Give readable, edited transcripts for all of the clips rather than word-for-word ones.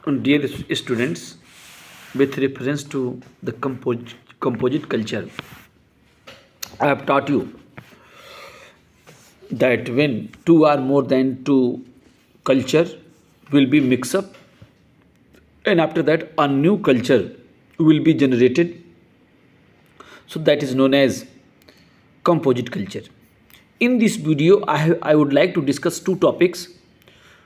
Dear students, with reference to the composite culture, I have taught you that when two or more than two culture will be mixed up, and after that a new culture will be generated, so that is known as composite culture. In this video, I would like to discuss two topics.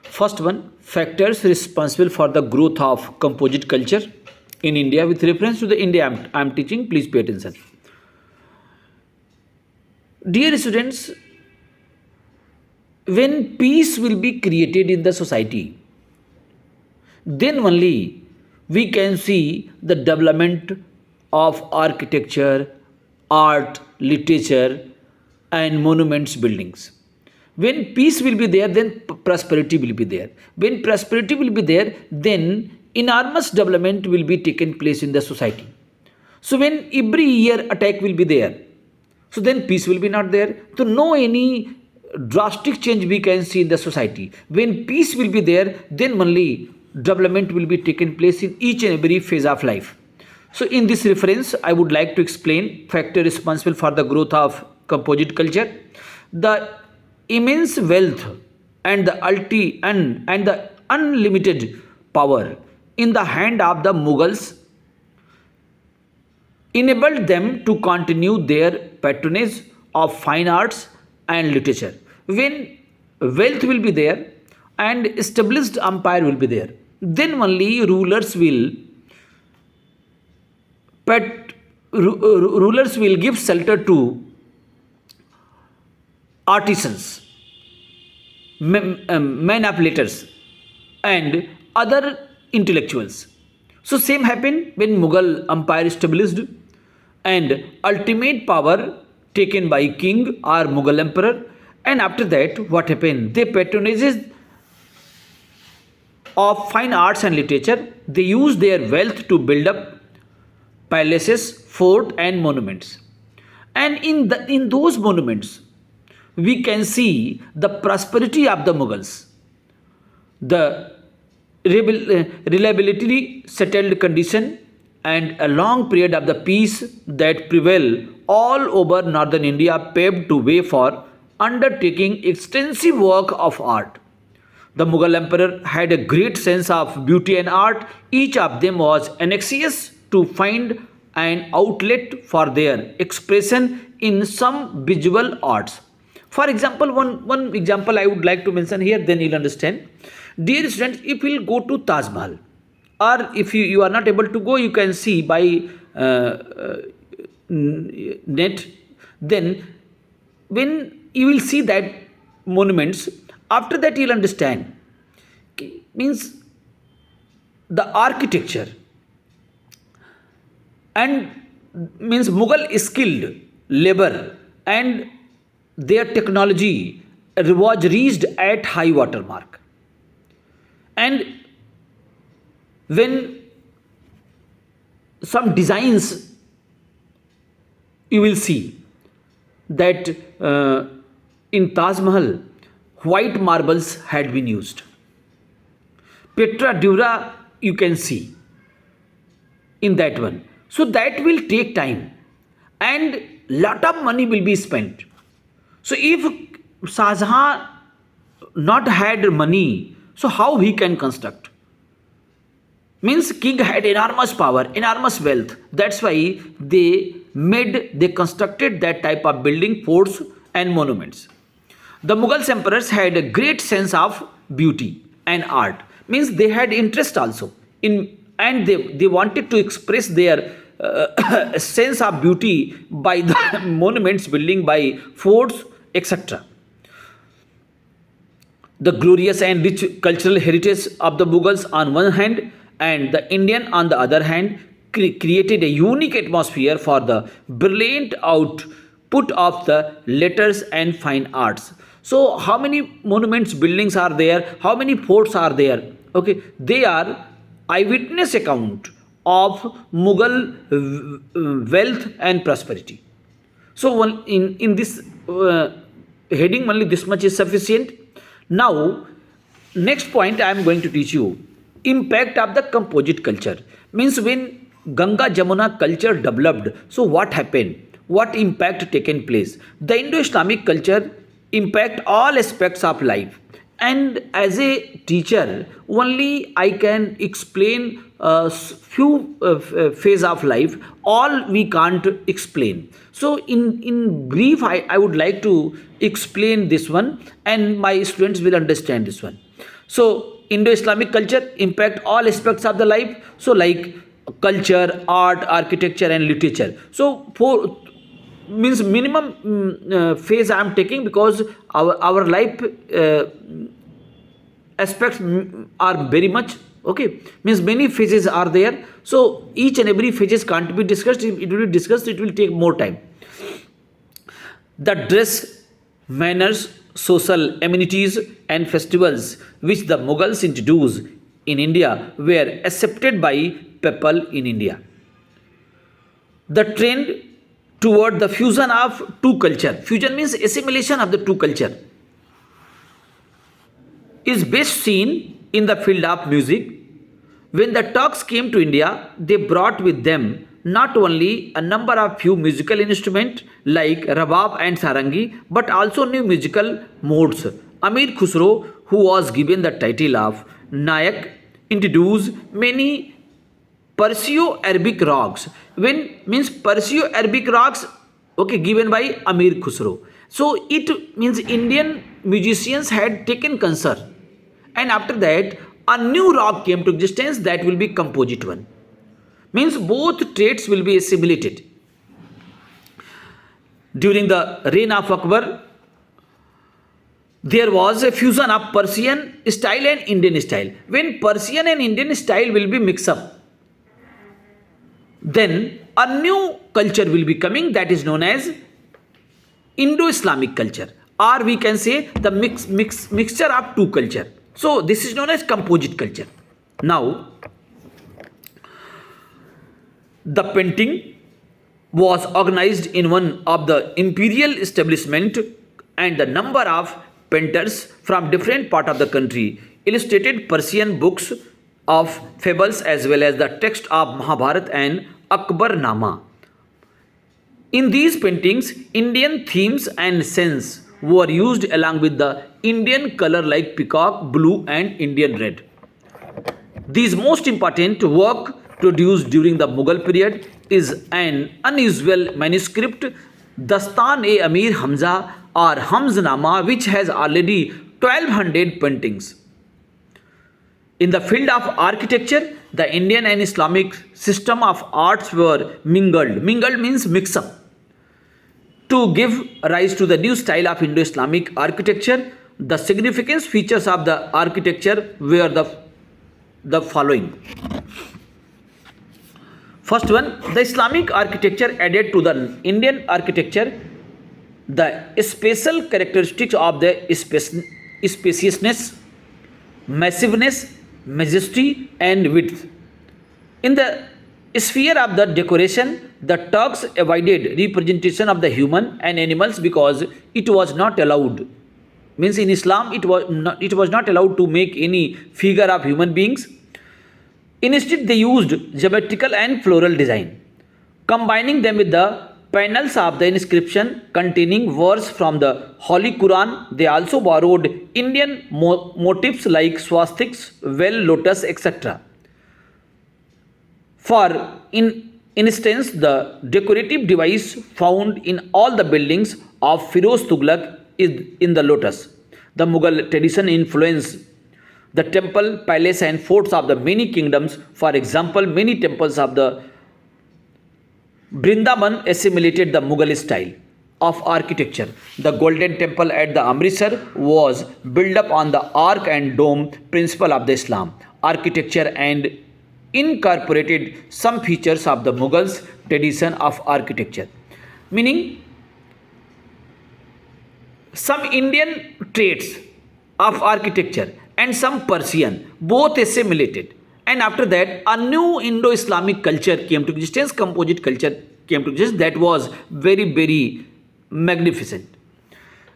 First one, factors responsible for the growth of composite culture in India. With reference to the India I am teaching, please pay attention. Dear students, when peace will be created in the society, then only we can see the development of architecture, art, literature, and monuments buildings. When peace will be there, then prosperity will be there. When prosperity will be there, then enormous development will be taken place in the society. So when every year attack will be there, so then peace will be not there. So no any drastic change we can see in the society. When peace will be there, then only development will be taken place in each and every phase of life. So in this reference, I would like to explain factor responsible for the growth of composite culture. The immense wealth and the unlimited power in the hand of the Mughals enabled them to continue their patronage of fine arts and literature. When wealth will be there and established empire will be there, then only rulers will give shelter to artisans, manipulators, and other intellectuals. So same happened when Mughal empire established and ultimate power taken by king or Mughal emperor. And after that, what happened? They patronized of fine arts and literature. They used their wealth to build up palaces, fort, and monuments. And in those monuments, we can see the prosperity of the Mughals, the reliability, settled condition, and a long period of the peace that prevailed all over northern India paved the way for undertaking extensive work of art. The Mughal emperor had a great sense of beauty and art. Each of them was anxious to find an outlet for their expression in some visual arts. For example, one example I would like to mention here, then you'll understand. Dear students, if you'll go to Taj Mahal, or if you are not able to go, you can see by net, then when you will see that monuments, after that you'll understand. Means the architecture and means Mughal skilled labor and their technology was reached at high water mark. And when some designs you will see that in Taj Mahal white marbles had been used. Petra Dura you can see in that one. So that will take time and lot of money will be spent. So if Shah Jahan not had money, so how he can construct? Means king had enormous power, enormous wealth. That's why they constructed that type of building, forts and monuments. The Mughal emperors had a great sense of beauty and art. Means they had interest also in, and they wanted to express their sense of beauty by the monuments building, by forts, etc. The glorious and rich cultural heritage of the Mughals on one hand and the Indian on the other hand created a unique atmosphere for the brilliant output of the letters and fine arts. So how many monuments buildings are there? How many forts are there? Okay, they are eyewitness account of Mughal wealth and prosperity. So in this heading only this much is sufficient. Now next point I am going to teach you Impact of the composite culture means when Ganga Jamuna culture developed, so what happened, what impact taken place? The Indo-Islamic culture impact all aspects of life, and as a teacher only I can explain few phase of life, all we can't explain. So in brief I would like to explain this one, and my students will understand this one. So Indo-Islamic culture impact all aspects of the life. So like culture, art, architecture, and literature. So for means minimum phase I am taking, because our life aspects are very much okay. Means many phases are there. So each and every phases can't be discussed. If it will be discussed, it will take more time. The dress, manners, social amenities, and festivals which the Mughals introduced in India were accepted by people in India. The trend toward the fusion of two culture, fusion means assimilation of the two culture, is best seen in the field of music. When the Turks came to India, they brought with them not only a number of few musical instruments like rabab and sarangi, but also new musical modes. Amir Khusro, who was given the title of Nayak, introduced many Perso-Arabic rags. When means Perso-Arabic rags, okay, given by Amir Khusro. So it means Indian musicians had taken concern, and after that a new rag came to existence, that will be composite one. Means both traits will be assimilated. During the reign of Akbar, there was a fusion of Persian style and Indian style. When Persian and Indian style will be mixed up, then a new culture will be coming, that is known as Indo-Islamic culture, or we can say the mixture of two culture. So this is known as composite culture. Now the painting was organized in one of the imperial establishment, and the number of painters from different part of the country illustrated Persian books of fables as well as the text of Mahabharata and Akbar Nama. In these paintings, Indian themes and scenes were used along with the Indian color like peacock blue and Indian red. These most important work produced during the Mughal period is an unusual manuscript, Dastan-e-Amir Hamza or Hamznama, which has already 1200 paintings. In the field of architecture, the Indian and Islamic system of arts were mingled. Mingled means mix up, to give rise to the new style of Indo-Islamic architecture. The significant features of the architecture were the following. First one, the Islamic architecture added to the Indian architecture the special characteristics of the spaciousness, massiveness, majesty, and width. In the sphere of the decoration, the Turks avoided representation of the human and animals because it was not allowed. Means in Islam it was not allowed to make any figure of human beings. Instead they used geometrical and floral design, combining them with the panels of the inscription containing verse from the Holy Quran. They also borrowed Indian motifs like swastiks, well, lotus, etc. For instance, the decorative device found in all the buildings of Firoz Tughlaq is in the lotus. The Mughal tradition influenced the temple, palace, and forts of the many kingdoms. For example, many temples of the Brindaban assimilated the Mughal style of architecture. The Golden Temple at the Amritsar was built up on the arc and dome principle of the Islam architecture and incorporated some features of the Mughals tradition of architecture, meaning some Indian traits of architecture and some Persian, both assimilated. And after that, a new Indo-Islamic culture came to existence, composite culture came to existence, that was very, very magnificent.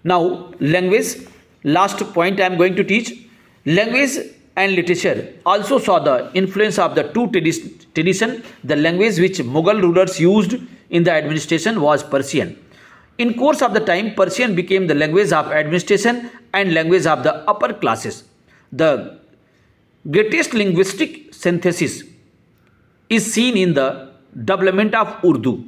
Now, language, last point I am going to teach. Language and literature also saw the influence of the two tradition. The language which Mughal rulers used in the administration was Persian. In course of the time, Persian became the language of administration and language of the upper classes. The greatest linguistic synthesis is seen in the development of Urdu,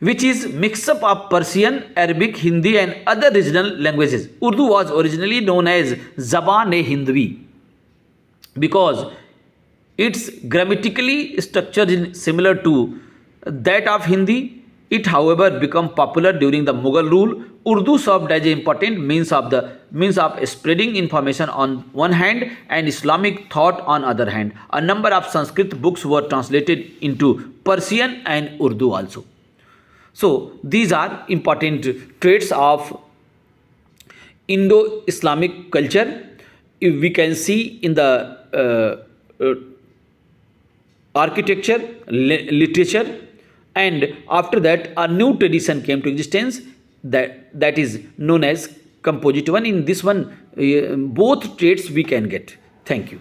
which is mix-up of Persian, Arabic, Hindi and other regional languages. Urdu was originally known as Zaban-e-Hindwi because its grammatically structure is similar to that of Hindi. It, however, became popular during the Mughal rule. Urdu served as an important means of spreading information on one hand and Islamic thought on other hand. A number of Sanskrit books were translated into Persian and Urdu also. So these are important traits of Indo-Islamic culture. If we can see in the architecture, literature, and after that a new tradition came to existence that is known as composite one. In this one, both traits we can get. Thank you.